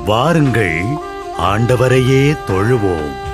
வாருங்கள், ஆண்டவரையே தொழுவோம்.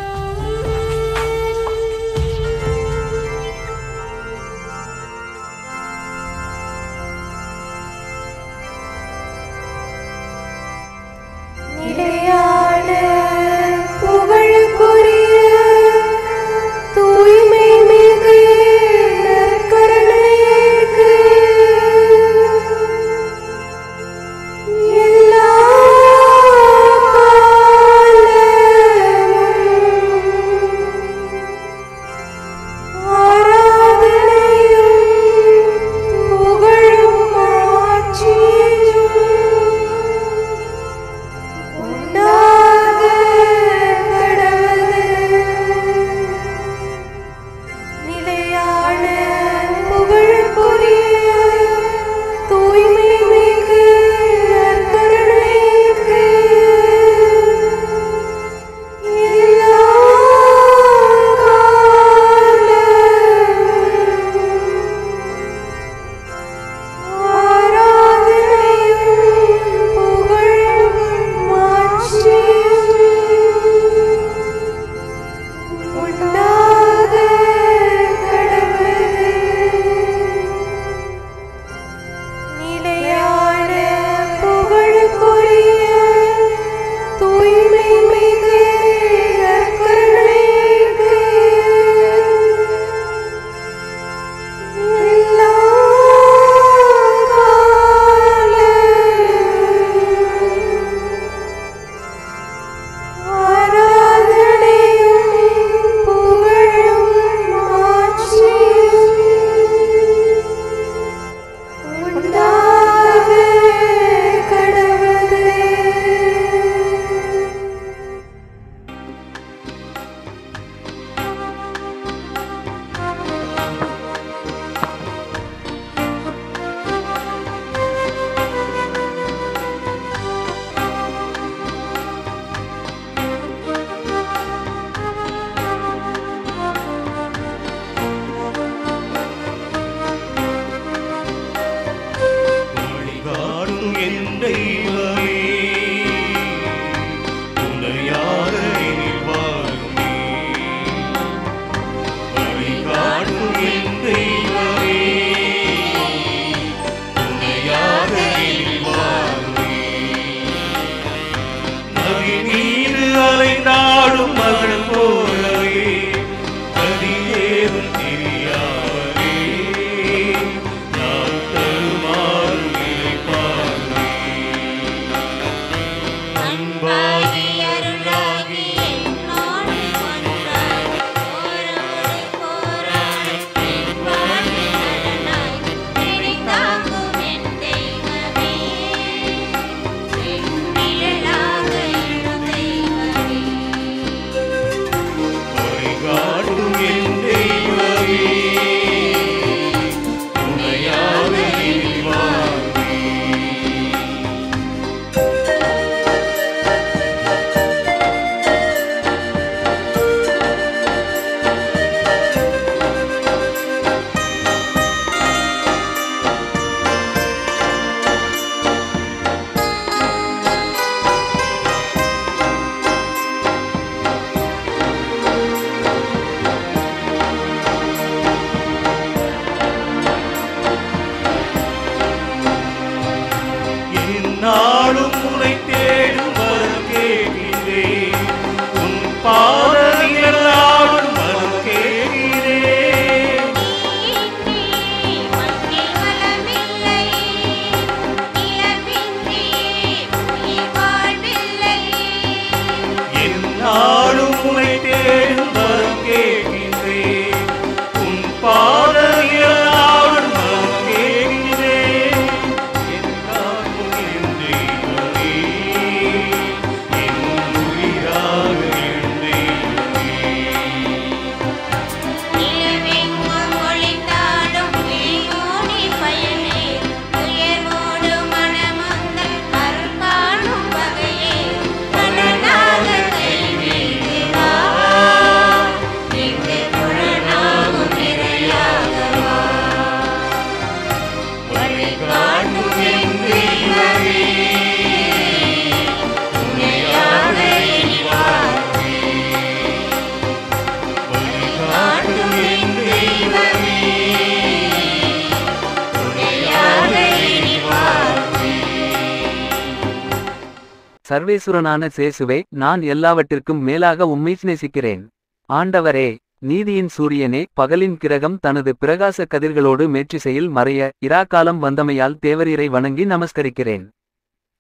சர்வேசுரனான சேசுவே, நான் எல்லாவற்றிற்கும் மேலாக உம்மை நேசிக்கிறேன். ஆண்டவரே, நீதியின் சூரியனே, பகலின் கிரகம் தனது பிரகாச கதிர்களோடு மேற்றிசையில் மறைய இராக்காலம் வந்தமையால் தேவரீரை வணங்கி நமஸ்கரிக்கிறேன்.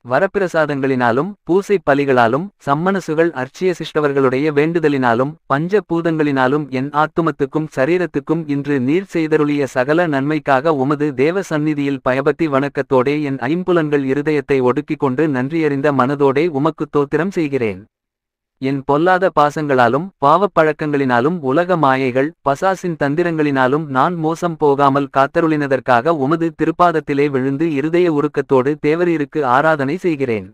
வரப்பிரசாதங்களினாலும் பூசை பலிகளாலும் சம்மனசுகள் அர்ச்சிய சிஷ்டவர்களுடைய வேண்டுதலினாலும் பஞ்ச பூதங்களினாலும் என் ஆத்துமத்துக்கும் சரீரத்துக்கும் இன்று நீர் செய்தருளிய சகல நன்மைக்காக உமது தேவ சந்நிதியில் பயபக்தி வணக்கத்தோடே என் ஐம்புலன்கள் இருதயத்தை ஒடுக்கிக் கொண்டு நன்றியறிந்த மனதோடே உமக்கு தோத்திரம் செய்கிறேன். என் பொல்லாத பாசங்களாலும் பாவப் பழக்கங்களினாலும் உலக மாயைகள் பசாசின் தந்திரங்களினாலும் நான் மோசம் போகாமல் காத்தருளினதற்காக உமது திருப்பாதத்திலே விழுந்து இருதய உருக்கத்தோடு தேவரீருக்கு ஆராதனை செய்கிறேன்.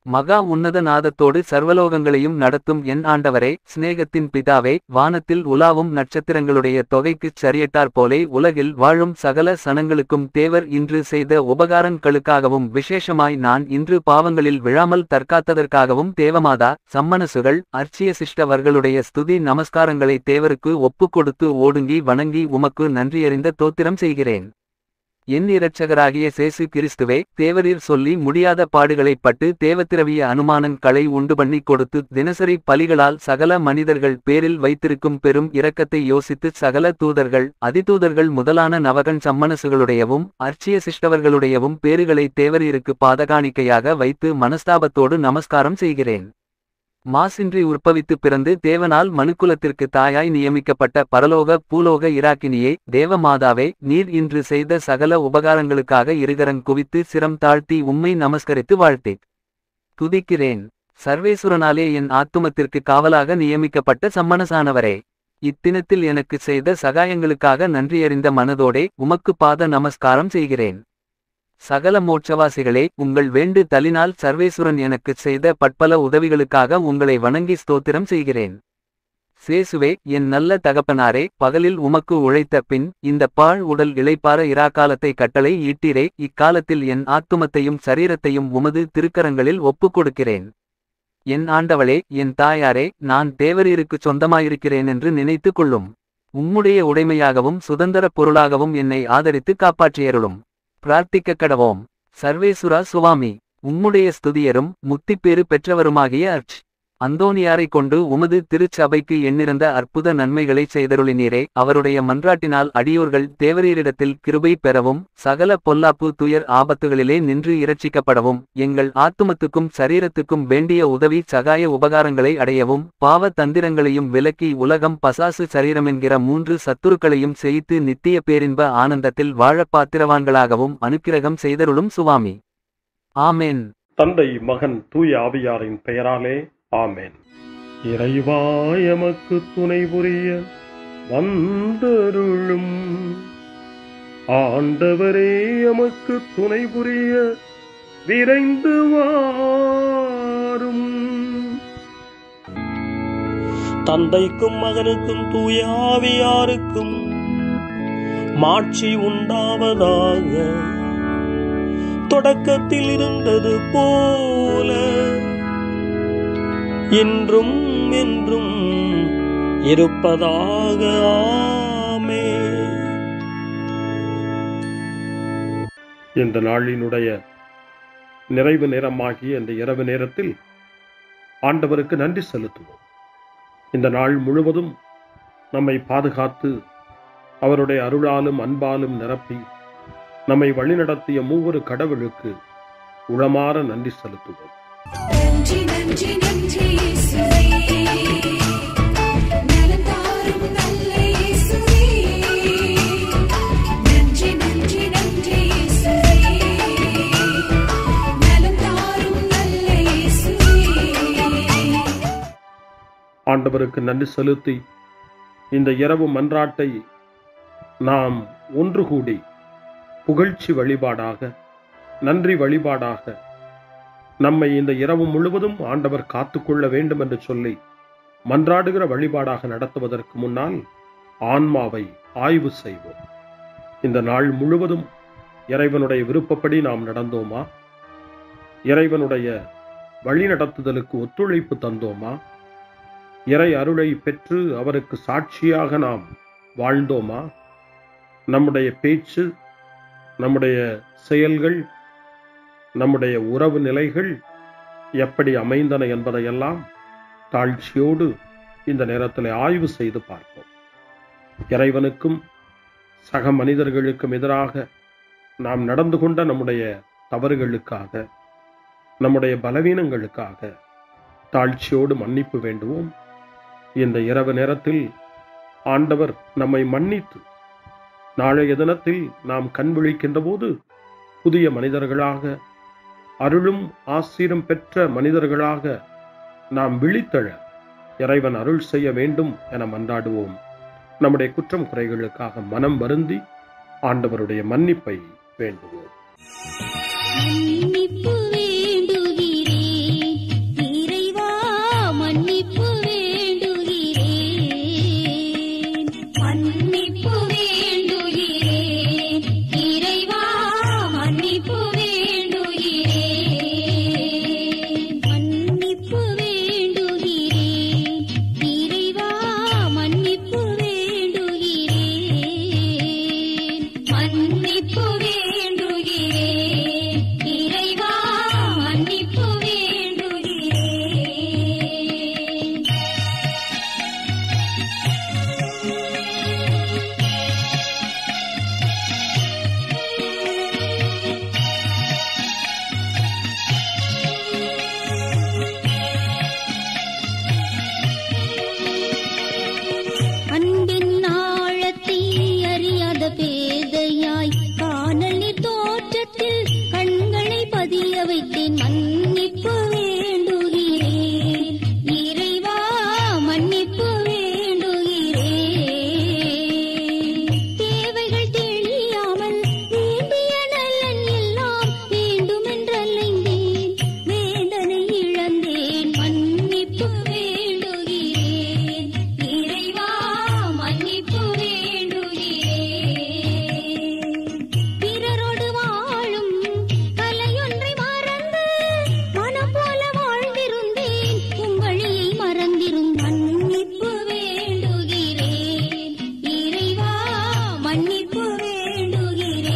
மகா உன்னத நாதத்தோடு சர்வலோகங்களையும் நடத்தும் என் ஆண்டவரே, சிநேகத்தின் பிதாவே, வானத்தில் உலாவும் நட்சத்திரங்களுடைய தொகைக்குச் சரியட்டாற்போலே உலகில் வாழும் சகல சனங்களுக்கும் தேவர் இன்று செய்த உபகாரங்களுக்காகவும் விசேஷமாய் நான் இன்று பாவங்களில் விழாமல் தற்காத்ததற்காகவும் தேவமாதா சம்மனசுகள் அர்ச்சிய சிஷ்டவர்களுடைய ஸ்துதி நமஸ்காரங்களை தேவருக்கு ஒப்புக்கொடுத்து ஓடுங்கி வணங்கி உமக்கு நன்றியறிந்த தோத்திரம் செய்கிறேன். என் இரட்சகராகிய சேசு கிறிஸ்துவே, தேவரீர் சொல்லி முடியாத பாடுகளைப் பட்டு தேவத்திரவிய அனுமானன் களை உண்டு பண்ணி கொடுத்து தினசரி பலிகளால் சகல மனிதர்கள் பேரில் வைத்திருக்கும் பெரும் இரக்கத்தை யோசித்து சகல தூதர்கள் அதிதூதர்கள் முதலான நவகன் சம்மனசுகளுடையவும் அர்ச்சிய சிஷ்டவர்களுடையவும் பேறுகளை தேவரீருக்கு பாதகாணிக்கையாக வைத்து மனஸ்தாபத்தோடு நமஸ்காரம் செய்கிறேன். மாசின்றி உற்பவித்து பிறந்து தேவனால் மனுக்குலத்திற்கு தாயாய் நியமிக்கப்பட்ட பரலோக பூலோக இராக்கினியே, தேவமாதாவே, நீர் இன்று செய்த சகல உபகாரங்களுக்காக இருகரங் குவித்து சிரம் தாழ்த்தி உம்மை நமஸ்கரித்து வாழ்த்திக் துதிக்கிறேன். சர்வேசுரனாலே என் ஆத்துமத்திற்கு காவலாக நியமிக்கப்பட்ட சம்மனசானவரே, இத்தினத்தில் எனக்கு செய்த சகாயங்களுக்காக நன்றியறிந்த மனதோடே உமக்கு பாத நமஸ்காரம் செய்கிறேன். சகல மோட்சவாசிகளே, உங்கள் வேண்டு தலினால் சர்வேசுரன் எனக்குச் செய்த பற்பல உதவிகளுக்காக உங்களை வணங்கி ஸ்தோத்திரம் செய்கிறேன். சேசுவே, என் நல்ல தகப்பனாரே, பகலில் உமக்கு உழைத்த பின் இந்த பாழ் உடல் இளைப்பார இராக்காலத்தை கட்டளை ஈட்டீரே, இக்காலத்தில் என் ஆத்துமத்தையும் சரீரத்தையும் உமது திருக்கரங்களில் ஒப்புக் கொடுக்கிறேன். என் ஆண்டவளே, என் தாயாரே, நான் தேவரீருக்குச் சொந்தமாயிருக்கிறேன் என்று நினைத்து கொள்ளும். உம்முடைய உடைமையாகவும் சுதந்திரப் பொருளாகவும் என்னை ஆதரித்து காப்பாற்றியருளும். பிரார்த்திக்க கடவோம். சர்வேசுரா சுவாமி, உம்முடைய ஸ்துதியரும் முத்திப்பேறு பெற்றவருமாகிய அர்ச் அந்தோனியாரை கொண்டு உமது திருச்சபைக்கு எண்ணிறந்த அற்புத நன்மைகளைச் செய்தருளினீரே, அவருடைய மன்றாட்டினால் அடியோர்கள் தேவரீரிடத்தில் கிருபை பெறவும் சகல பொல்லாப்பு துயர் ஆபத்துகளிலே நின்று இரட்சிக்கப்படவும் எங்கள் ஆத்துமத்துக்கும் சரீரத்துக்கும் வேண்டிய உதவி சகாய உபகாரங்களை அடையவும் பாவ தந்திரங்களையும் விலக்கி உலகம் பசாசு சரீரமென்கிற 3 சத்துருக்களையும் செய்து நித்திய பேரின்ப ஆனந்தத்தில் வாழ பாத்திரவான்களாகவும் அனுக்கிரகம் செய்தருளும் சுவாமி. ஆமேன். தந்தை மகன் தூய ஆவியாரின் பெயராலே ஆமேன். இறைவா எமக்கு துணை புரிய வந்தருளும். ஆண்டவரே எமக்கு துணை புரிய விரைந்து வாரும். தந்தைக்கும் மகனுக்கும் தூய ஆவியாருக்கும் மாட்சி உண்டாவதாக. தொடக்கத்தில் இருந்தது போல இன்றும் என்றும் இருப்பதாக. ஆமென். இந்த நாளினுடைய நிறைவு நேரமாகிய இந்த இரவு நேரத்தில் ஆண்டவருக்கு நன்றி செலுத்துவோம். இந்த நாள் முழுவதும் நம்மை பாதுகாத்து அவருடைய அருளாலும் அன்பாலும் நிரப்பி நம்மை வழிநடத்திய மூவரு கடவுளுக்கு உளமாற நன்றி செலுத்துவோம். நன்றி நன்றி நன்றி இயேசுவே, நலம் தாரும் நல்ல இயேசுவே. நன்றி நன்றி நன்றி இயேசுவே, நலம் தாரும் நல்ல இயேசுவே. ஆண்டவருக்கு நன்றி செலுத்தி இந்த இரவு மன்றாட்டை நாம் ஒன்று கூடி புகழ்ச்சி வழிபாடாக நன்றி வழிபாடாக நம்மை இந்த இரவு முழுவதும் ஆண்டவர் காத்துக்கொள்ள வேண்டும் என்று சொல்லி மன்றாடுகிற வழிபாடாக நடத்துவதற்கு முன்னால் ஆன்மாவை ஆய்வு செய்வோம். இந்த நாள் முழுவதும் இறைவனுடைய விருப்பப்படி நாம் நடந்தோமா? இறைவனுடைய வழி நடத்துதலுக்கு ஒத்துழைப்பு தந்தோமா? இறை அருளை பெற்று அவருக்கு சாட்சியாக நாம் வாழ்ந்தோமா? நம்முடைய பேச்சு, நம்முடைய செயல்கள், நம்முடைய உறவு நிலைகள் எப்படி அமைந்தன என்பதையெல்லாம் தாழ்ச்சியோடு இந்த நேரத்தில் ஆய்வு செய்து பார்ப்போம். இறைவனுக்கும் சக மனிதர்களுக்கும் எதிராக நாம் நடந்து கொண்ட நம்முடைய தவறுகளுக்காக, நம்முடைய பலவீனங்களுக்காக தாழ்ச்சியோடு மன்னிப்பு வேண்டுவோம். இந்த இரவு நேரத்தில் ஆண்டவர் நம்மை மன்னித்து நாளைய தினத்தில் நாம் கண் விழிக்கின்ற போது புதிய மனிதர்களாக, அருளும் ஆசீரும் பெற்ற மனிதர்களாக நாம் விழித்தெழ இறைவன் அருள் செய்ய வேண்டும் என மன்றாடுவோம். நம்முடைய குற்றம் குறைகளுக்காக மனம் வருந்தி ஆண்டவருடைய மன்னிப்பை வேண்டுவோம். மன்னிப்பு வேண்டுகிறேன் இறைவா, மன்னிப்பு வேண்டுகிறேன். மன்னிப்பு வேண்டுகிறேன் இறைவா, மன்னிப்பு வேண்டுகிறேன். மன்னிப்பு வேண்டுகிறேன் இறைவா, மன்னிப்பு வேண்டுகிறேன். மன்னிப்பு வேண்டுகிறேன் இறைவா, மன்னிப்பு வேண்டுகிறேன். அன்பின் ஆழத்தை அறியாத பேதையாய் காணலின் தோற்றத்தில் கண்களை பதிய வைத்தேன். மன்னிப்பு வேண்டுகிறேன் இறைவா, மன்னிப்பு வேண்டுகிறேன். தேவைகள் தெரியாமல் வேண்டிய நலன் எல்லாம் வேண்டுமென்றலைந்தேன், வேதனை இழந்தேன். மன்னிப்பு வேண்டுகிறேன் இறைவா, மன்னிப்பு வேண்டுகிறேன். பிறரோடு வாழும் கலையொன்றை மறந்து மனம் போல வாழ்ந்திருந்தேன், உங்களியை மறந்திருந்தேன். மன்னிப்பு வேண்டுகிறேன் இறைவா, மன்னிப்பு வேண்டுகிறேன்.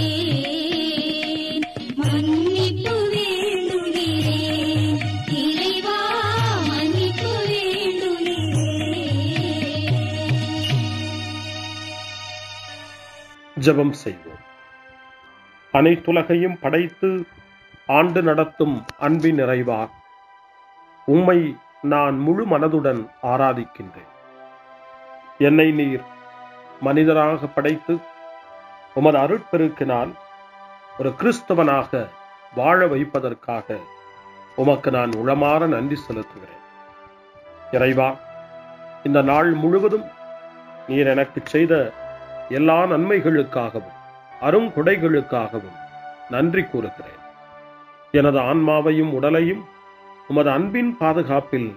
மன்னிப்பு வேண்டுகிறேன் இறைவா, மன்னிப்பு வேண்டுகிறேன். ஜெபம் செய்வோம். அனைத்துலகையும் படைத்து ஆண்டு நடத்தும் அன்பின் நிறைவா, உம்மை நான் முழு மனதுடன் ஆராதிக்கின்றேன். என்னை நீர் மனிதராக படைத்து உமது அருட்பெருக்கினால் ஒரு கிறிஸ்தவனாக வாழ வைப்பதற்காக உமக்கு நான் உளமாற நன்றி செலுத்துகிறேன். இறைவா, இந்த நாள் முழுவதும் நீர் எனக்கு செய்த எல்லா நன்மைகளுக்காகவும் அருங்கொடைகளுக்காகவும் நன்றி கூறுகிறேன். எனது ஆன்மாவையும் உடலையும் உமது அன்பின் பாதுகாப்பில்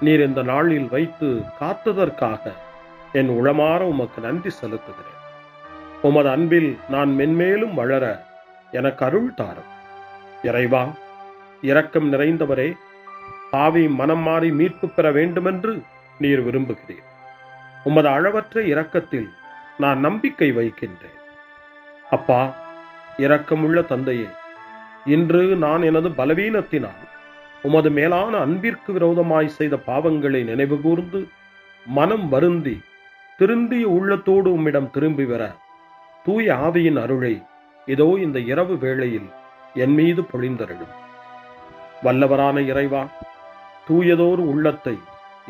நீர் இந்த நாளில் வைத்து காத்ததற்காக என் உளமாற உமக்கு நன்றி செலுத்துகிறேன். உமது அன்பில் நான் மென்மேலும் வளர எனக்கு அருள் தாரும். இறைவா, இரக்கம் நிறைந்தவரே, பாவி மனம் மாறி மீட்பு பெற வேண்டுமென்று நீர் விரும்புகிறீர். உமது அளவற்ற இரக்கத்தில் நான் நம்பிக்கை வைக்கின்றேன். அப்பா, இரக்கமுள்ள தந்தையே, இன்று நான் எனது பலவீனத்தினால் உமது மேலான அன்பிற்கு விரோதமாய் செய்த பாவங்களை நினைவு கூர்ந்து மனம் வருந்தி திருந்திய உள்ளத்தோடு உம்மிடம் திரும்பி வர தூய ஆவியின் அருளை இதோ இந்த இரவு வேளையில் என் மீது பொழிந்தருளும். வல்லவரான இறைவா, தூயதோர் உள்ளத்தை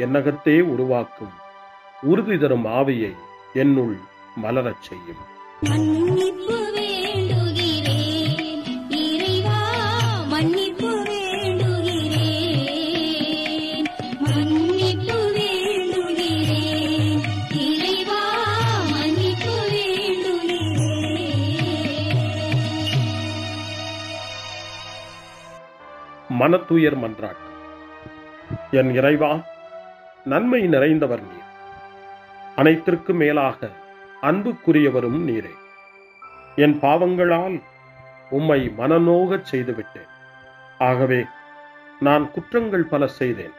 என்னகத்தே உருவாக்கும் உறுதி தரும் ஆவியை என்னுள் மலரச் செய்யும். மன்னிப்பு வேண்டுகிறேன் இறைவா, மன்னிப்பு வேண்டுகிறேன். மன்னிப்பு வேண்டுகிறேன் இறைவா, மன்னிப்பு வேண்டுகிறேன். மனத்துயர் மன்றாட்டு. என் இறைவா, நன்மை நிறைந்தவர் நீர், அனைத்திற்கும் மேலாக அன்புக்குரியவரும் நீரே. என் பாவங்களால் உம்மை மனநோகச் செய்துவிட்டேன். ஆகவே நான் குற்றங்கள் பல செய்தேன்.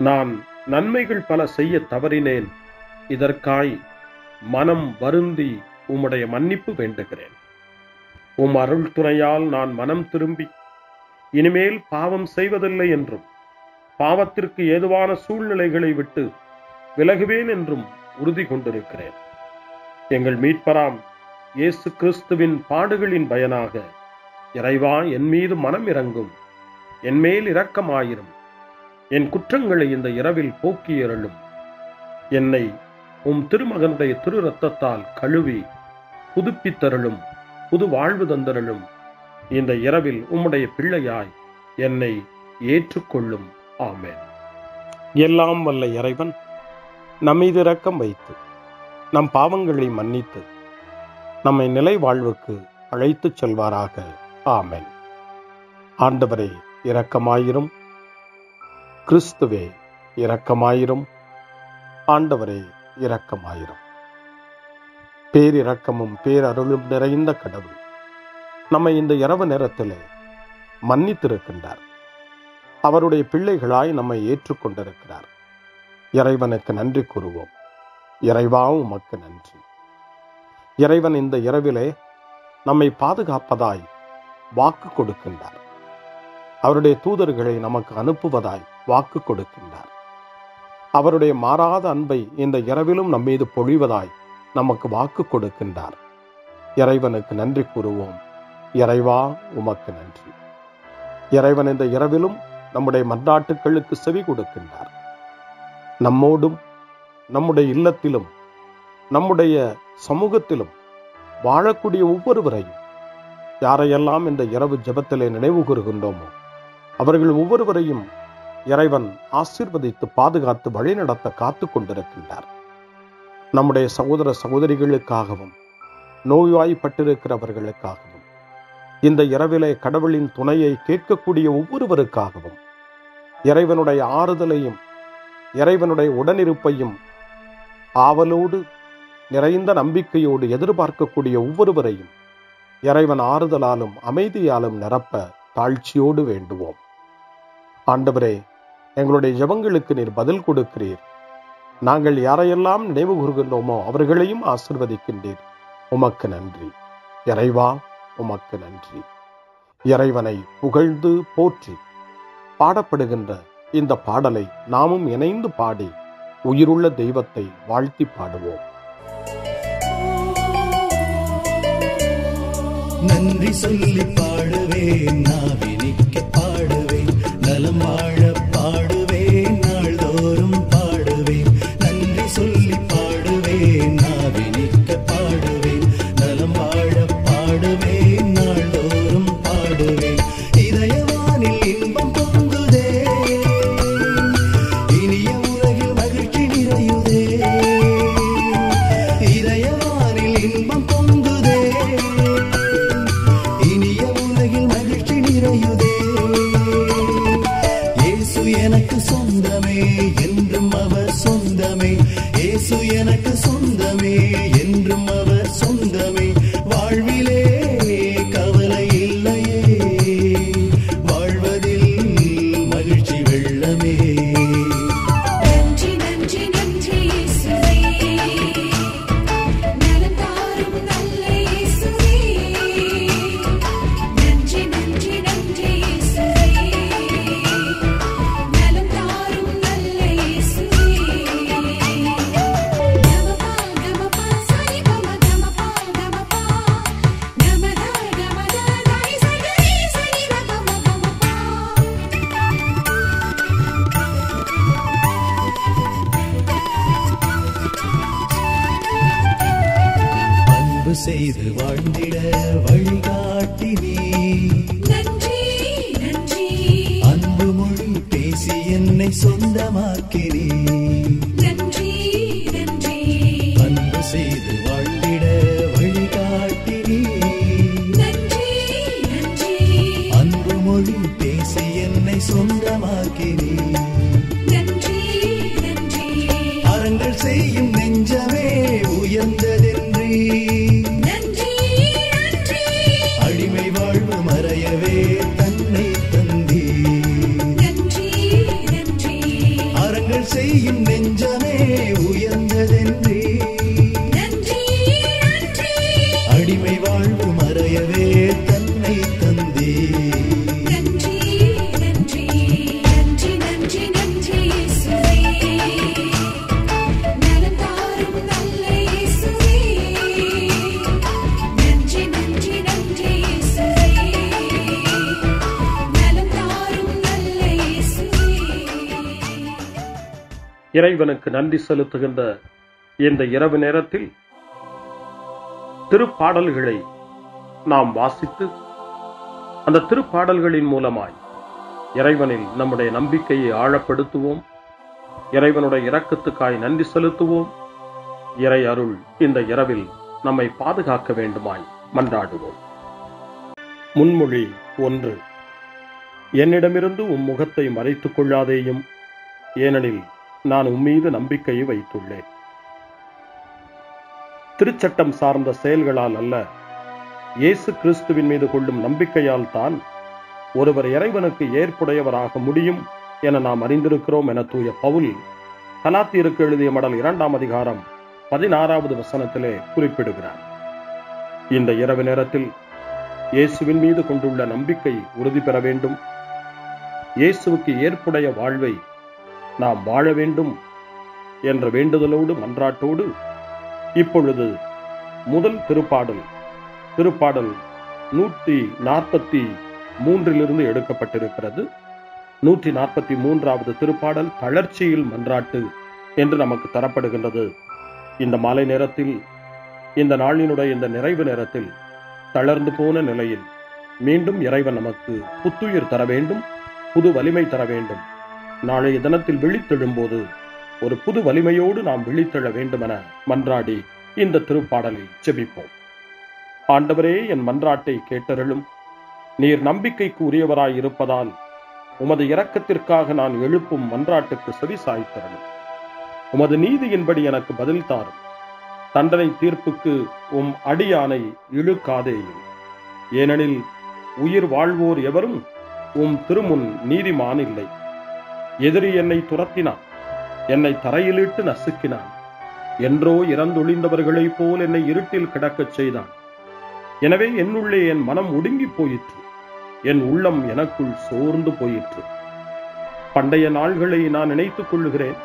நான் நன்மைகள் பல செய்ய தவறினேன். இதற்காய் மனம் வருந்தி உம்முடைய மன்னிப்பு வேண்டுகிறேன். உம் அருள் துணையால் நான் மனம் திரும்பி இனிமேல் பாவம் செய்வதில்லை என்றும் பாவத்திற்கு ஏதுவான சூழ்நிலைகளை விட்டு விலகுவேன் என்றும் உறுதி கொண்டிருக்கிறேன். எங்கள் மீட்பராம் இயேசு கிறிஸ்துவின் பாடுகளின் பயனாக இறைவா, என் மீது மனம் இறங்கும், என் மேல் இரக்கமாயிரும், என் குற்றங்களை இந்த இரவில் போக்கியருளும், என்னை உம் திருமகனுடைய திரு இரத்தத்தால் கழுவி புதுப்பித்தருளும், புது வாழ்வு தந்தருளும். இந்த இரவில் உம்முடைய பிள்ளையாய் என்னை ஏற்றுக்கொள்ளும். ஆமென். எல்லாம் வல்ல இறைவன் நம்மீது இரக்கம் வைத்து நம் பாவங்களை மன்னித்து நம்மை நிலை வாழ்வுக்கு அழைத்துச் செல்வாராக. ஆமென். ஆண்டவரே இரக்கமாயிரும். கிறிஸ்துவே இரக்கமாயிரும். ஆண்டவரே இரக்கமாயிரும். பேரிரக்கமும் பேரருளும் நிறைந்த கடவுள் நம்மை இந்த இரவு நேரத்திலே மன்னித்திருக்கின்றார். அவருடைய பிள்ளைகளாய் நம்மை ஏற்றுக்கொண்டிருக்கிறார். இறைவனுக்கு நன்றி கூறுவோம். இறைவா, உமக்கு நன்றி. இறைவன் இந்த இரவிலே நம்மை பாதுகாப்பதாய் வாக்கு கொடுக்கின்றார். அவருடைய தூதர்களை நமக்கு அனுப்புவதாய் வாக்கு கொடுக்கின்றார். அவருடைய மாறாத அன்பை இந்த இரவிலும் நம்மீது பொழிவதாய் நமக்கு வாக்கு கொடுக்கின்றார். இறைவனுக்கு நன்றி கூறுவோம். இறைவா, உமக்கு நன்றி. இறைவன் இந்த இரவிலும் நம்முடைய மன்றாட்டுக்களுக்கு செவி கொடுக்கின்றார். நம்மோடும் நம்முடைய இல்லத்திலும் நம்முடைய சமூகத்திலும் வாழக்கூடிய ஒவ்வொருவரையும், யாரையெல்லாம் இந்த இரவு ஜெபத்திலே நினைவு கூறுகின்றோமோ அவர்கள் ஒவ்வொருவரையும் இறைவன் ஆசீர்வதித்து பாதுகாத்து வழிநடத்த காத்து கொண்டிருக்கின்றார். நம்முடைய சகோதர சகோதரிகளுக்காகவும் நோய்வாய்ப்பட்டிருக்கிறவர்களுக்காகவும் இந்த இரவிலே கடவுளின் துணையை கேட்கக்கூடிய ஒவ்வொருவருக்காகவும் இறைவனுடைய ஆறுதலையும் இறைவனுடைய உடனிருப்பையும் ஆவலோடு நிறைந்த நம்பிக்கையோடு எதிர்பார்க்கக்கூடிய ஒவ்வொருவரையும் இறைவன் ஆறுதலாலும் அமைதியாலும் நிரப்ப தாழ்ச்சியோடு வேண்டுவோம். ஆண்டவரே, எங்களுடைய ஜெபங்களுக்கு நீர் பதில் கொடுக்கிறீர். நாங்கள் யாரையெல்லாம் நினைவு கூறுகின்றோமோ அவர்களையும் ஆசீர்வதிக்கின்றீர். உமக்கு நன்றி. இறைவா, உமக்கு நன்றி. இறைவனை புகழ்ந்து போற்றி பாடப்படுகின்ற இந்த பாடலை நாமும் இணைந்து பாடி உயிருள்ள தெய்வத்தை வாழ்த்தி பாடுவோம். நன்றி சொல்லி பாடுவேன், நாவினிக்க பாடுவேன், நலம் வாழ பாடுவேன், நாள்தோறும் பாடுவேன். நன்றி சொல்லி பாடுவேன், நாவினிக்க பாடுவேன், நலம் வாழ பாடுவேன், நாள்தோறும் பாடுவேன். இதயவானில் இன்பம் பொங்குதே, இனிய உலகில் மகிழ்ச்சி நிறையுதே. இதயவானில் இன்பம் பொங்குதே, இனிய உலகில் மகிழ்ச்சி நிறையுதே. இயேசு எனக்கு சொந்தமே, என்றும் அவர் சொந்தமே. இயேசு எனக்கு சொந்தமே, என்றும் அவர் சொந்தமே. வாழ்விலே கவலை இல்லையே, வாழ்வதில் மகிழ்ச்சி வெள்ளமே. நன்றி நன்றி நன்றி இயேசுவே, நலம் தாரும் நல்ல இயேசுவே. நன்றி நன்றி நன்றி இயேசுவே, நலம் தாரும் நல்ல இயேசுவே. நமபா நமபா சரி கம நமபா நமபா நமதா நமதா ரை சரி சரி நமபா நமபா. அன்பு செய்து வாழ்ந்திட வழிகாட்டி நீ, நன்றி நன்றி அன்பு மொழி பேசி என்னை சொந்தமாக்கி நீ. நன்றி நன்றி அன்பு செய்து வாழ்ந்திட வழிகாட்டி நீ, நன்றி நன்றி அன்பு மொழி பேசி என்னை சொந்தமாக்கி நீ. நன்றி நன்றி அறங்கள் செய்யும் நெஞ்சமே உயர்ந்ததென்றி, நன்றி நன்றி அடிமை வாழ்வு மறையவே தன்னை தந்தி. நன்றி நன்றி அறங்கள் செய்யும் நெஞ்சமே உயர்ந்ததென்றி, நன்றி நன்றி அடிமை வாழ்வு மறையவே தன்னை தந்தி. நன்றி இறைவனுக்கு நன்றி செலுத்துகின்ற இந்த இரவு நேரத்தில் திருப்பாடல்களை நாம் வாசித்து அந்த திருப்பாடல்களின் மூலமாய் இறைவனில் நம்முடைய நம்பிக்கையை ஆழப்படுத்துவோம். இறைவனுடைய இரக்கத்துக்காய் நன்றி செலுத்துவோம். இறை அருள் இந்த இரவில் நம்மை பாதுகாக்க வேண்டுமாய் மன்றாடுவோம். முன்மொழி 1. என்னிடமிருந்து உம் முகத்தை மறைத்துக் கொள்ளாதேயும், ஏனெனில் நான் உம்மீது நம்பிக்கையை வைத்துள்ளேன். திருச்சட்டம் சார்ந்த செயல்களால் அல்ல, இயேசு கிறிஸ்துவின் மீது கொள்ளும் நம்பிக்கையால் தான் ஒருவர் இறைவனுக்கு ஏற்புடையவராக முடியும் என நாம் அறிந்திருக்கிறோம் என தூய பவுல் கலாத்தியருக்கு எழுதிய மடல் 2ஆம் அதிகாரம் 16வது வசனத்திலே குறிப்பிடுகிறார். இந்த இரவு நேரத்தில் இயேசுவின் மீது கொண்டுள்ள நம்பிக்கை உறுதி பெற வேண்டும். இயேசுவுக்கு ஏற்புடைய வாழ்வை நாம் வாழ வேண்டும் என்ற வேண்டுதலோடு மன்றாட்டோடு இப்பொழுது முதல் திருப்பாடல் 143 எடுக்கப்பட்டிருக்கிறது. 143வது திருப்பாடல் தளர்ச்சியில் மன்றாட்டு என்று நமக்கு தரப்படுகின்றது. இந்த மாலை நேரத்தில், இந்த நாளினுடைய இந்த நிறைவு நேரத்தில் தளர்ந்து போன நிலையில் மீண்டும் இறைவன் நமக்கு புத்துயிர் தர வேண்டும், புது வலிமை தர வேண்டும். நாளைய தினத்தில் விழித்தெழும்போது ஒரு புது வலிமையோடு நாம் விழித்தெழ வேண்டும் என மன்றாடி இந்த திருப்பாடலை ஜெபிப்போம். ஆண்டவரே, என் மன்றாட்டை கேட்டருளும். நீர் நம்பிக்கைக்கு உரியவராய் இருப்பதால் உமது இரக்கத்திற்காக நான் எழுப்பும் மன்றாட்டுக்கு செவி சாய்த்தருளும். உமது நீதியின்படி எனக்கு பதில் தாரும். தண்டனை தீர்ப்புக்கு உம் அடியானை இழுக்காதேயும், ஏனெனில் உயிர் வாழ்வோர் எவரும் உம் திருமுன் நீதிமான் இல்லை. எதிரி என்னை துரத்தினான், என்னை தரையிலிட்டு நசுக்கினான். என்றோ இறந்தொழிந்தவர்களைப் போல் என்னை இருட்டில் கிடக்கச் செய்தான். எனவே என்னுள்ளே என் மனம் ஒடுங்கி போயிற்று, என் உள்ளம் எனக்குள் சோர்ந்து போயிற்று. பண்டைய நாள்களை நான் நினைத்துக் கொள்ளுகிறேன்.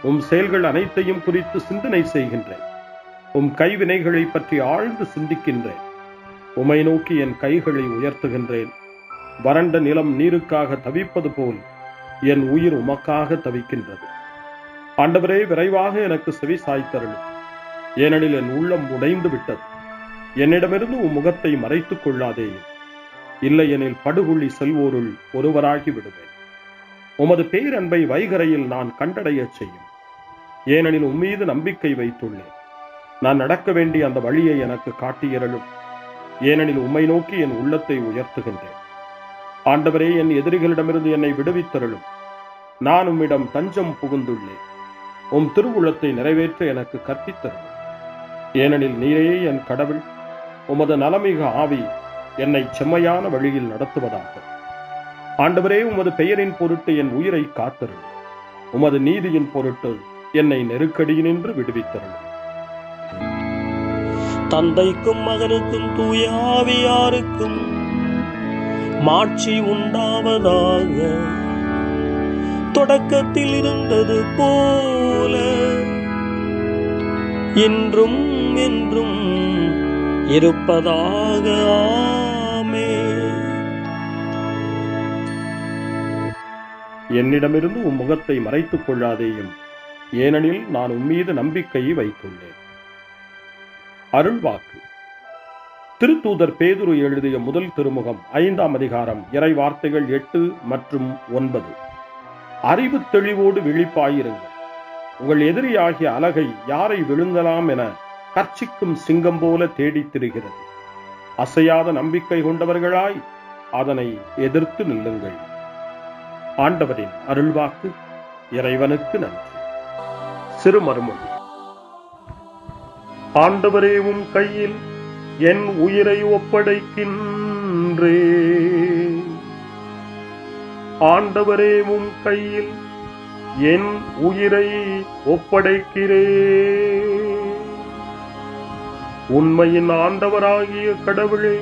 உம் செயல்கள் அனைத்தையும் குறித்து சிந்தனை செய்கின்றேன். உம் கைவினைகளை பற்றி ஆழ்ந்து சிந்திக்கின்றேன். உமை நோக்கி என் கைகளை உயர்த்துகின்றேன். வறண்ட நிலம் நீருக்காக தவிப்பது போல் என் உயிர் உமக்காக தவிக்கின்றது. ஆண்டவரே, விரைவாக எனக்கு செவி சாய்த்தருளும், ஏனெனில் என் உள்ளம் உடைந்து விட்டது. என்னிடமிருந்து உம் முகத்தை மறைத்துக் கொள்ளாதேயும், இல்லையெனில் படுகொள்ளி செல்வோருள் ஒருவராகி விடுவேன். உமது பேரன்பை வைகரையில் நான் கண்டடைய செய்யும், ஏனெனில் உம்மீது நம்பிக்கை வைத்துள்ளேன். நான் நடக்க வேண்டிய அந்த வழியை எனக்கு காட்டியருளும், ஏனெனில் உம்மை நோக்கி என் உள்ளத்தை உயர்த்துகின்றேன். ஆண்டவரே, என் எதிரிகளிடமிருந்து என்னை விடுவித்தருளும். நான் உம்மிடம் தஞ்சம் புகுந்துள்ளேன். உம் திருவுள்ளத்தை நிறைவேற்ற எனக்கு கற்பித்தருளும், ஏனெனில் நீரே என் கடவுள். உமது நலமிகு ஆவி என்னை செம்மையான வழியில் நடத்துவதாக. ஆண்டவரே, உமது பெயரின் பொருட்டு என் உயிரை காத்தருளும். உமது நீதியின் பொருட்டு என்னை நெருக்கடியினின்று விடுவித்தருளும். தந்தைக்கும் மகனுக்கும் தூய ஆவியாருக்கும் மாட்சி உண்டாவதாக. தொடக்கத்தில் இருந்தது போல இன்றும் என்றும் இருப்பதாக. ஆமென். என்னிடமிருந்து உம் முகத்தை மறைத்துக் கொள்ளாதேயும், ஏனெனில் நான் உம்மீது நம்பிக்கையை வைத்துள்ளேன். அருள்வாக்கு. திருத்தூதர் பேதுரு எழுதிய முதல் திருமுகம் 5ஆம் அதிகாரம் இறை வார்த்தைகள் 8 மற்றும் 9. அறிவு தெளிவோடு விழிப்பாயிருங்கள். உங்கள் எதிரியாகிய அலகை யாரை விழுங்கலாம் என கர்ச்சிக்கும் சிங்கம் போல தேடித் திரிகிறது. அசையாத நம்பிக்கை கொண்டவர்களாய் அதனை எதிர்த்து நில்லுங்கள். ஆண்டவரின் அருள்வாக்கு. இறைவனுக்கு நன்றி. சிறுமறுமொழி. ஆண்டவரே, உம் கையில் என் உயிரை ஒப்படைக்கின்றேன். ஆண்டவரே, உம் கையில் என் உயிரை ஒப்படைக்கிறேன். உண்மையின் ஆண்டவராகிய கடவுளே,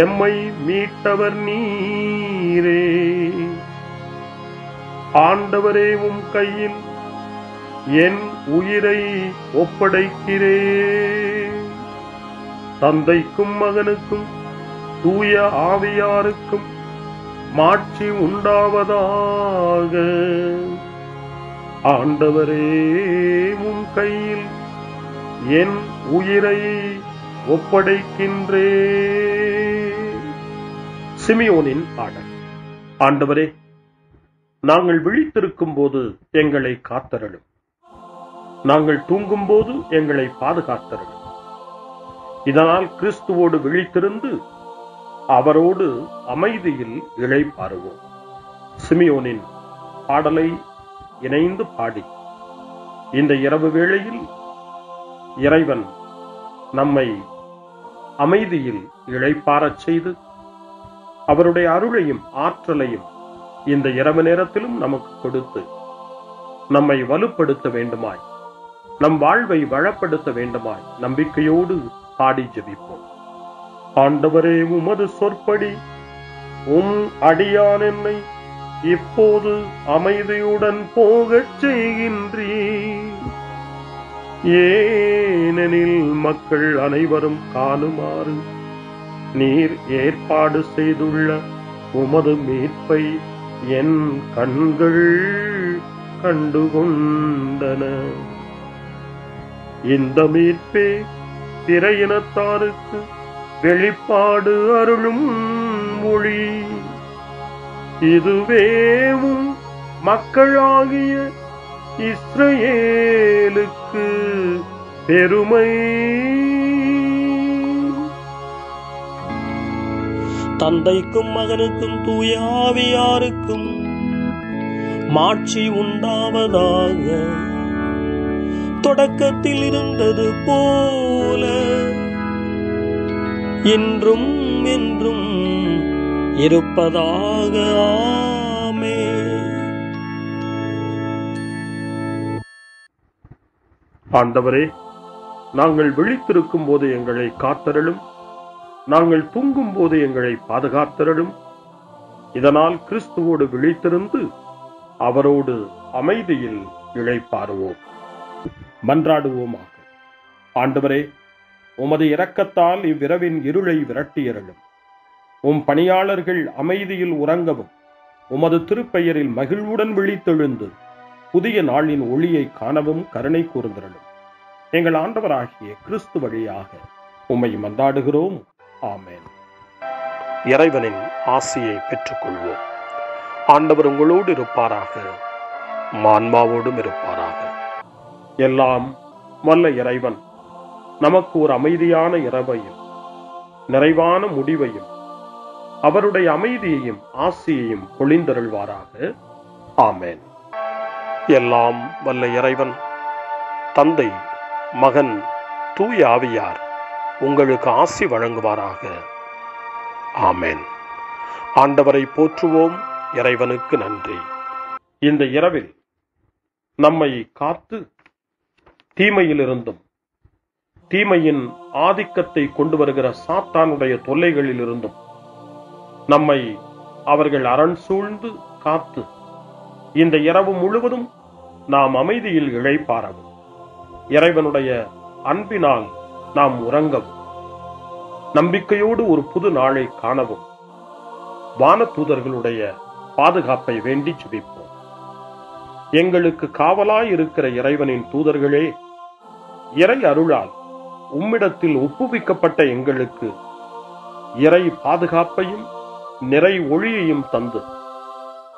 எம்மை மீட்டவர் நீரே. ஆண்டவரே, உம் கையில் என் உயிரை ஒப்படைக்கிறேன். தந்தைக்கும் மகனுக்கும் தூய ஆவியாருக்கும் மாட்சி உண்டாவதாக. ஆண்டவரே, உம் கையில் என் உயிரை ஒப்படைக்கின்றேன். சிமியோனின் பாடல். ஆண்டவரே, நாங்கள் விழித்திருக்கும் போது எங்களை காத்தருளும். நாங்கள் தூங்கும் போது எங்களை பாதுகாத்தருளும். இதனால் கிறிஸ்துவோடு விழித்திருந்து அவரோடு அமைதியில் இளைப்பாறுவோம். சிமியோனின் பாடலை இணைந்து பாடி இந்த இரவு வேளையில் இறைவன் நம்மை அமைதியில் இளைப்பாறச் செய்து அவருடைய அருளையும் ஆற்றலையும் இந்த இரவு நேரத்திலும் நமக்கு கொடுத்து நம்மை வலுப்படுத்த வேண்டுமாய், நம் வாழ்வை வளப்படுத்த வேண்டுமாய் நம்பிக்கையோடு பாடி ஜெபிப்போம். ஆண்டவரே, உமது சொற்படி உம் அடியான் என்னை இப்போது அமைதியுடன் போகச் செய்கின்றீர். ஏனெனில் மக்கள் அனைவரும் காணுமாறு நீர் ஏற்பாடு செய்துள்ள உமது மீட்பை என் கண்கள் கண்டுகொண்டன. இந்த மீட்பே பிற இனத்தாருக்கு வெளிப்பாடு அருளும் மொழி. இதுவேவும் மக்களாகிய இஸ்ரவேலுக்கு பெருமை. தந்தைக்கும் மகனுக்கும் தூய ஆவியாருக்கும் மாட்சி உண்டாவதாக. தொடக்கத்தில் இருந்தது போல இன்றும் என்றும் இருப்பதாக. ஆமென். ஆண்டவரே, நாங்கள் விழித்திருக்கும் போது எங்களை காத்தருளும். நாங்கள் தூங்கும் போது எங்களை பாதுகாத்தருளும். இதனால் கிறிஸ்துவோடு விழித்திருந்து அவரோடு அமைதியில் இளைப்பாறுவோம். மன்றாடுவோமாக. ஆண்டவரே, உமது இரக்கத்தால் இவ்விரவின் இருளை விரட்டியருளும். உம் பணியாளர்கள் அமைதியில் உறங்கவும் உமது திருப்பெயரில் மகிழ்வுடன் விழித்தெழுந்து புதிய நாளின் ஒளியை காணவும் கருணை கூர்ந்திரளும். எங்கள் ஆண்டவராகிய கிறிஸ்து வழியாக உம்மை மன்றாடுகிறோம். ஆமென். இறைவனின் ஆசியை பெற்றுக்கொள்வோம். ஆண்டவர் உங்களோடு இருப்பாராக, ஆன்மாவோடும் இருப்பாராக. எல்லாம் வல்ல இறைவன் நமக்கு ஒரு அமைதியான இரவையும் நிறைவான முடிவையும் அவருடைய அமைதியையும் ஆசியையும் பொழிந்தருள்வாராக. ஆமென். எல்லாம் வல்ல இறைவன் தந்தை, மகன், தூய ஆவியார் உங்களுக்கு ஆசி வழங்குவாராக. ஆமென். ஆண்டவரை போற்றுவோம். இறைவனுக்கு நன்றி. இந்த இரவில் நம்மை காத்து தீமையிலிருந்தும் தீமையின் ஆதிக்கத்தை கொண்டு வருகிற சாத்தானுடைய தொல்லைகளிலிருந்தும் நம்மை அவர்கள் அரண் சூழ்ந்து காத்து இந்த இரவு முழுவதும் நாம் அமைதியில் இளைப்பாறவும், இறைவனுடைய அன்பினால் நாம் உறங்கவும், நம்பிக்கையோடு ஒரு புது நாளை காணவும் வானதூதர்களுடைய பாதுகாப்பை வேண்டி ஜெபிப்போம். எங்களுக்கு காவலாய் இருக்கிற இறைவனின் தூதர்களே, இறை அருளால் உம்மிடத்தில் ஒப்புவிக்கப்பட்ட எங்களுக்கு இறை பாதுகாப்பையும் நிறை ஒளியையும் தந்து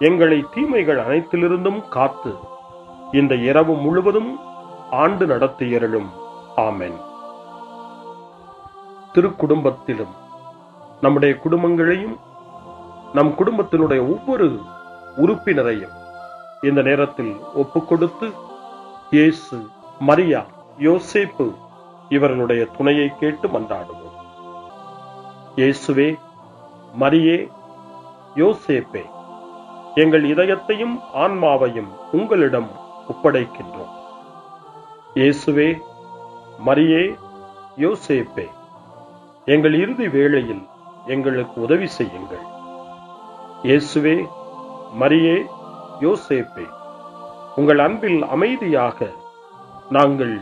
எங்களை தீமைகள் அனைத்திலிருந்தும் காத்து இந்த இரவு முழுவதும் ஆண்டு நடத்தியருளும். ஆமென். திருக்குடும்பத்திலும் நம்முடைய குடும்பங்களையும் நம் குடும்பத்தினுடைய ஒவ்வொரு உறுப்பினரையும் இந்த நேரத்தில் ஒப்புக்கொடுத்து இயேசு, மரியா, யோசேப்பு இவர்களுடைய துணையை கேட்டு மன்றாடுவோம். இயேசுவே, மரியே, யோசேப்பே, எங்கள் இதயத்தையும் ஆன்மாவையும் உங்களிடம் ஒப்படைக்கின்றோம். இயேசுவே, மரியே, யோசேப்பே, எங்கள் இறுதி வேளையில் எங்களுக்கு உதவி செய்யுங்கள். இயேசுவே, மரியே, யோசேப்பே, உங்கள் அன்பில் அமைதியாக நாங்கள்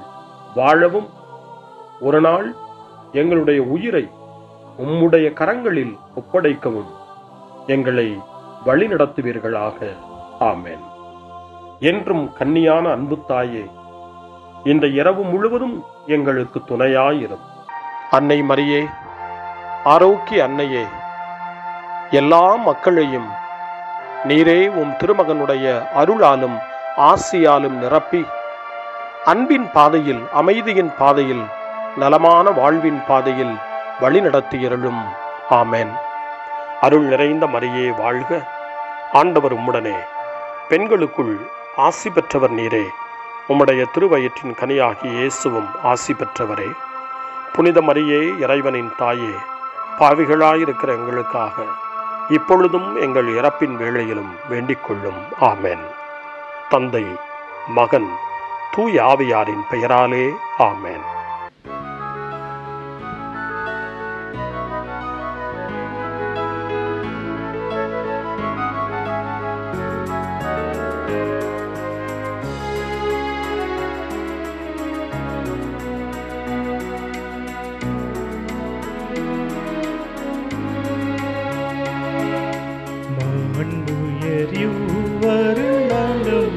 வாழவும் ஒரு நாள் எங்களுடைய உயிரை உம்முடைய கரங்களில் ஒப்படைக்கவும் எங்களை வழிநடத்துவீர்களாக. ஆமென். என்றும் கன்னியான அன்பு தாயே, இந்த இரவு முழுவதும் எங்களுக்கு துணையாயிரும். அன்னை மரியே, ஆரோக்கிய அன்னையே, எல்லா மக்களையும் நீரே உம் திருமகனுடைய அருளாலும் ஆசியாலும் நிரப்பி அன்பின் பாதையில், அமைதியின் பாதையில், நலமான வாழ்வின் பாதையில் வழிநடத்தியருளும். ஆமென். அருள் நிறைந்த மரியே வாழ்க, ஆண்டவர் உம்முடனே, பெண்களுக்குள் ஆசி பெற்றவர் நீரே, உம்முடைய திருவயிற்றின் கனியாகிய இயேசுவும் ஆசி பெற்றவரே. புனித மரியே, இறைவனின் தாயே, பாவிகளாயிருக்கிற எங்களுக்காக இப்பொழுதும் எங்கள் இறப்பின் வேளையிலும் வேண்டிக் கொள்ளும். ஆமென். தந்தை, மகன், தூய ஆவியாரின் பெயராலே ஆமென்.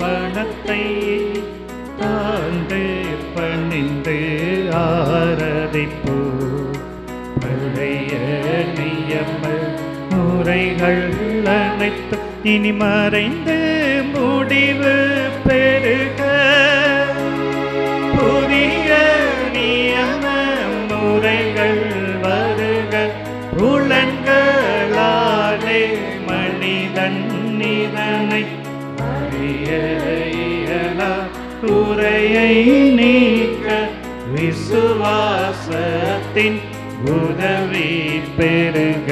மனத்தை தாழ்ந்து பணிந்து ஆராதிப்போ, பழைய நியம முறைகள் அனைத்தும் இனி மறைந்து முடிவு பெறுக. புதிய நியம முறைகள் வருக, புலன்களாலே மனிதன் இதனை அறிய இயலா. குறையை நீக்க விசுவாசத்தின் உதவி பெறுக.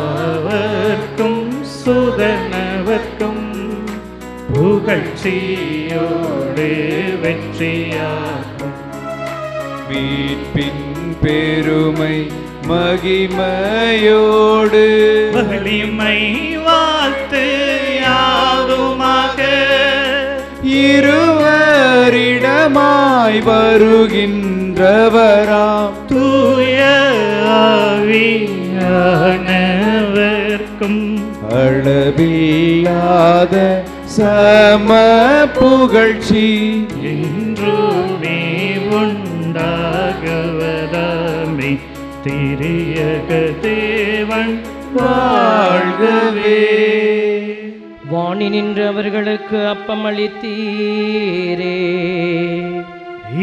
பிதாவர்க்கும் சுதனவர்க்கும் புகழ்ச்சியோடு வெற்றியாகும். மீட்பின் பெருமை மகிமையோடு வலிமை வாழ்த்து யாதுமாக. இருவரிடமாய் வருகின்றவராம் தூய ஆவியானவர்க்கும் அளவில்லாத சம புகழ்ச்சி என்றுமே உண்டாகுவதாமே. திரியக தேவன் வாழ்கவே. வாணி நின்று அவர்களுக்கு அப்பம் அளித்தீரே,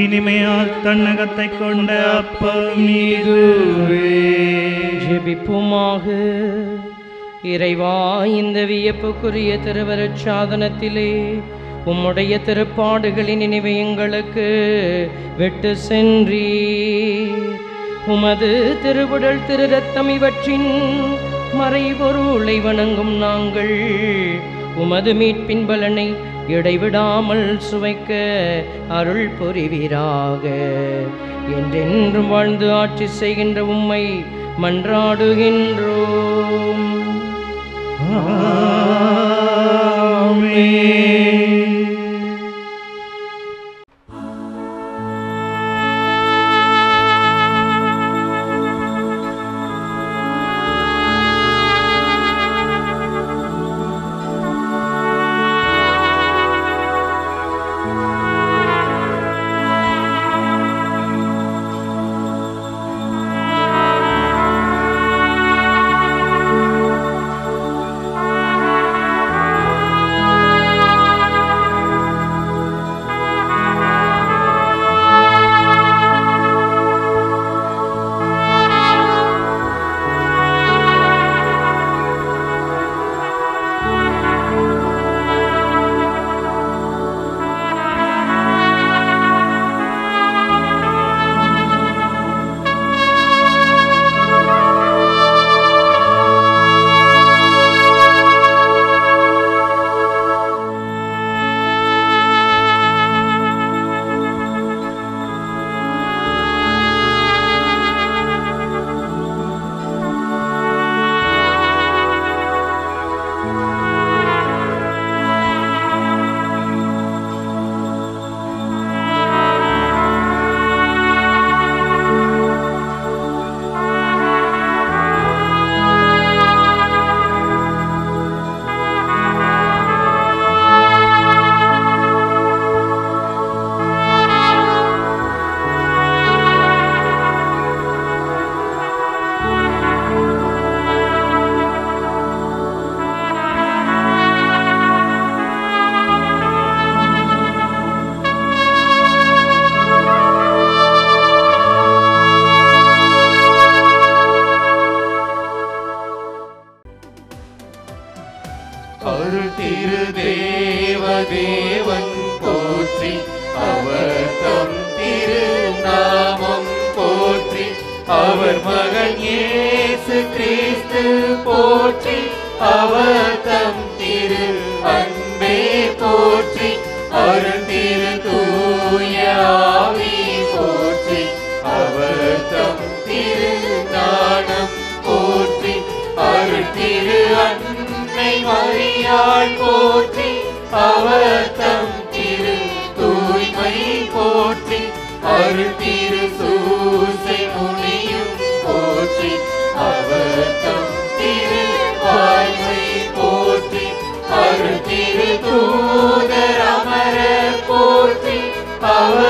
இனிமையால் தன்னகத்தை கொண்ட அப்பம் இதுவே. ஜெபிப்போமாக. இறைவா, இந்த வியப்புக்குரிய திருவருட் சாதனத்திலே உம்முடைய திருப்பாடுகளின் நினைவை எங்களுக்கு விட்டு சென்றீர். உமது திருவுடல் திரு ரத்தம் இவற்றின் மறைபொருளை வணங்கும் நாங்கள் உமது மீட்பின் பலனை இடைவிடாமல் சுவைக்க அருள் புரிவீராக. என்றென்றும் வாழ்ந்து ஆட்சி செய்கின்ற உம்மை மன்றாடுகின்றோம். அவர் மகன் இயேசு கிறிஸ்து போற்றி, அவர் தம் திரு அன்பே போற்றி, அருள் திரு தூய ஆவி போற்றி, அவர் தம் திரு ஞானம் போற்றி, அருள் திரு அன்னை மரியாள் போற்றி, அவர் தம் திரு தூய்மை போற்றி, அருள் திரு சூசை முனியும் போற்றி, அவர் தம் திரு வாய்மை போற்றி, அருள் திரு தூதர் அமரர் போற்றி, அவர்